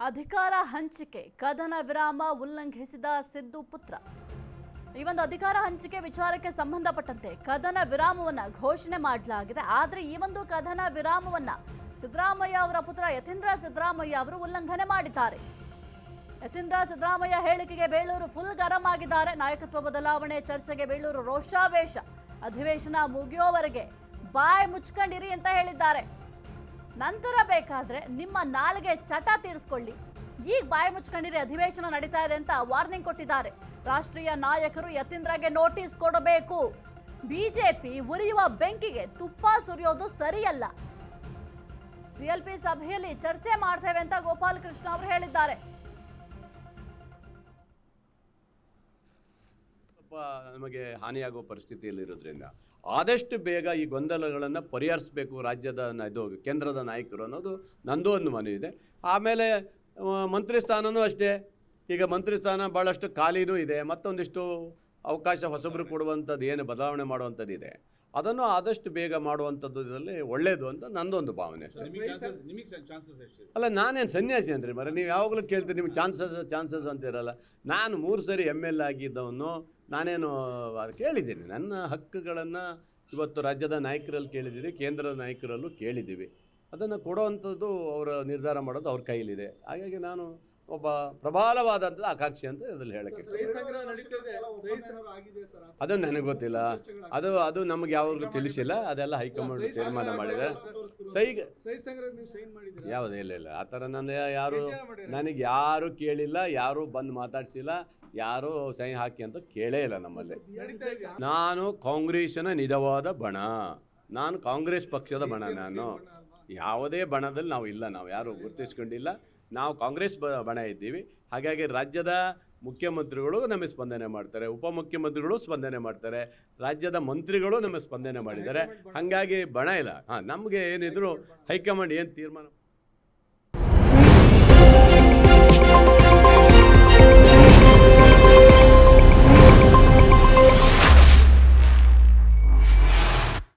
ಅಧಿಕಾರ ಹಂಚಿಕೆ ಕದನ ವಿರಾಮ ಉಲ್ಲಂಘಿಸಿದ ಸಿದ್ದು ಪುತ್ರ. ಈ ಒಂದು ಅಧಿಕಾರ ಹಂಚಿಕೆ ವಿಚಾರಕ್ಕೆ ಸಂಬಂಧಪಟ್ಟಂತೆ ಕದನ ವಿರಾಮವನ್ನ ಘೋಷಣೆ ಮಾಡಲಾಗಿದೆ. ಆದರೆ ಈ ಒಂದು ಕದನ ವಿರಾಮವನ್ನ ಸಿದ್ದರಾಮಯ್ಯ ಅವರ ಪುತ್ರ ಯತೀಂದ್ರ ಸಿದ್ದರಾಮಯ್ಯ ಅವರು ಉಲ್ಲಂಘನೆ ಮಾಡಿದ್ದಾರೆ. ಯತೀಂದ್ರ ಸಿದ್ದರಾಮಯ್ಯ ಹೇಳಿಕೆಗೆ ಬೇಳೂರು ಫುಲ್ ಗರಂ ಆಗಿದ್ದಾರೆ. ನಾಯಕತ್ವ ಬದಲಾವಣೆ ಚರ್ಚೆಗೆ ಬೇಳೂರು ರೋಷಾವೇಶ. ಅಧಿವೇಶನ ಮುಗಿಯೋವರೆಗೆ ಬಾಯ್ ಮುಚ್ಕೊಂಡಿರಿ ಅಂತ ಹೇಳಿದ್ದಾರೆ. ನಂತರ ಬೇಕಾದ್ರೆ ನಿಮ್ಮ ನಾಲಿಗೆ ಚಟ ತೀರಿಸ್ಕೊಳ್ಳಿ, ಈಗ ಬಾಯಿ ಮುಚ್ಕೊಂಡಿರಿ, ಅಧಿವೇಶನ ನಡೀತಾ ಇದೆ ಅಂತ ವಾರ್ನಿಂಗ್ ಕೊಟ್ಟಿದ್ದಾರೆ. ರಾಷ್ಟ್ರೀಯ ನಾಯಕರು ಯತೀಂದ್ರಗೆ ನೋಟಿಸ್ ಕೊಡಬೇಕು. ಬಿಜೆಪಿ ಉರಿಯುವ ಬೆಂಕಿಗೆ ತುಪ್ಪ ಸುರಿಯೋದು ಸರಿಯಲ್ಲ. ಸಿಎಲ್ಪಿ ಸಭೆಯಲ್ಲಿ ಚರ್ಚೆ ಮಾಡ್ತೇವೆ ಅಂತ ಗೋಪಾಲಕೃಷ್ಣ ಅವರು ಹೇಳಿದ್ದಾರೆ. ನಮಗೆ ಹಾನಿಯಾಗುವ ಪರಿಸ್ಥಿತಿಯಲ್ಲಿರೋದ್ರಿಂದ ಆದಷ್ಟು ಬೇಗ ಈ ಗೊಂದಲಗಳನ್ನು ಪರಿಹರಿಸಬೇಕು ರಾಜ್ಯದ ಇದು ಕೇಂದ್ರದ ನಾಯಕರು ಅನ್ನೋದು ನಂದು ಒಂದು ಮನವಿ ಇದೆ. ಆಮೇಲೆ ಮಂತ್ರಿ ಸ್ಥಾನವೂ ಅಷ್ಟೇ. ಈಗ ಮಂತ್ರಿ ಸ್ಥಾನ ಭಾಳಷ್ಟು ಖಾಲಿನೂ ಇದೆ. ಮತ್ತೊಂದಿಷ್ಟು ಅವಕಾಶ ಹೊಸಬರು ಕೊಡುವಂಥದ್ದು ಏನು ಬದಲಾವಣೆ ಮಾಡುವಂಥದ್ದು ಇದೆ, ಅದನ್ನು ಆದಷ್ಟು ಬೇಗ ಮಾಡುವಂಥದ್ದು ಇದರಲ್ಲಿ ಒಳ್ಳೆಯದು ಅಂತ ನಂದೊಂದು ಭಾವನೆ ಅಷ್ಟೇ. ಅಲ್ಲ, ನಾನೇನು ಸನ್ಯಾಸಿ ಅಂದ್ರಿ ಮರ, ನೀವು ಯಾವಾಗಲೂ ಕೇಳ್ತೀರಿ ನಿಮ್ಗೆ ಚಾನ್ಸಸ್ ಅಂತ ಇರಲ್ಲ. ನಾನು 3 ಸರಿ ML ಆಗಿದ್ದವನು, ನಾನೇನು ಕೇಳಿದ್ದೀನಿ. ನನ್ನ ಹಕ್ಕುಗಳನ್ನು ಇವತ್ತು ರಾಜ್ಯದ ನಾಯಕರಲ್ಲಿ ಕೇಳಿದ್ದೀವಿ, ಕೇಂದ್ರದ ನಾಯಕರಲ್ಲೂ ಕೇಳಿದ್ದೀವಿ. ಅದನ್ನು ಕೊಡುವಂಥದ್ದು ಅವರ ನಿರ್ಧಾರ ಮಾಡೋದು ಅವ್ರ ಕೈಲಿದೆ. ಹಾಗಾಗಿ ನಾನು ಒಬ್ಬ ಪ್ರಬಲವಾದಂಥ ಆಕಾಂಕ್ಷಿ ಅಂತ ಇದರಲ್ಲಿ ಹೇಳಕ್ಕೆ ಅದು ನನಗೆ ಗೊತ್ತಿಲ್ಲ. ಅದು ನಮಗೆ ಯಾವಾಗಲೂ ತಿಳಿಸಿಲ್ಲ. ಅದೆಲ್ಲ ಹೈಕಮಾಂಡ್ ತೀರ್ಮಾನ ಮಾಡಿದೆ. ಯಾವುದು ಇಲ್ಲ ಆ ಥರ ನನಗೆ ಯಾರು ಕೇಳಿಲ್ಲ, ಯಾರು ಬಂದು ಮಾತಾಡಿಸಿಲ್ಲ, ಯಾರು ಸಹಿ ಹಾಕಿ ಅಂತ ಕೇಳೇ ಇಲ್ಲ ನಮ್ಮಲ್ಲಿ. ನಾನು ಕಾಂಗ್ರೆಸ್ಸಿನ ನಿಜವಾದ ಬಣ, ನಾನು ಕಾಂಗ್ರೆಸ್ ಪಕ್ಷದ ಬಣ. ನಾನು ಯಾವುದೇ ಬಣದಲ್ಲಿ ನಾವು ಇಲ್ಲ, ನಾವು ಯಾರು ಗುರುತಿಸ್ಕೊಂಡಿಲ್ಲ. ನಾವು ಕಾಂಗ್ರೆಸ್ ಬಣ ಇದ್ದೀವಿ. ಹಾಗಾಗಿ ರಾಜ್ಯದ ಮುಖ್ಯಮಂತ್ರಿಗಳು ನಮಗೆ ಸ್ಪಂದನೆ ಮಾಡ್ತಾರೆ, ಉಪಮುಖ್ಯಮಂತ್ರಿಗಳು ಸ್ಪಂದನೆ ಮಾಡ್ತಾರೆ, ರಾಜ್ಯದ ಮಂತ್ರಿಗಳು ನಮಗೆ ಸ್ಪಂದನೆ ಮಾಡಿದ್ದಾರೆ. ಹಾಗಾಗಿ ಬಣ ಇಲ್ಲ. ನಮಗೆ ಏನಿದ್ರು ಹೈಕಮಾಂಡ್ ಏನು ತೀರ್ಮಾನ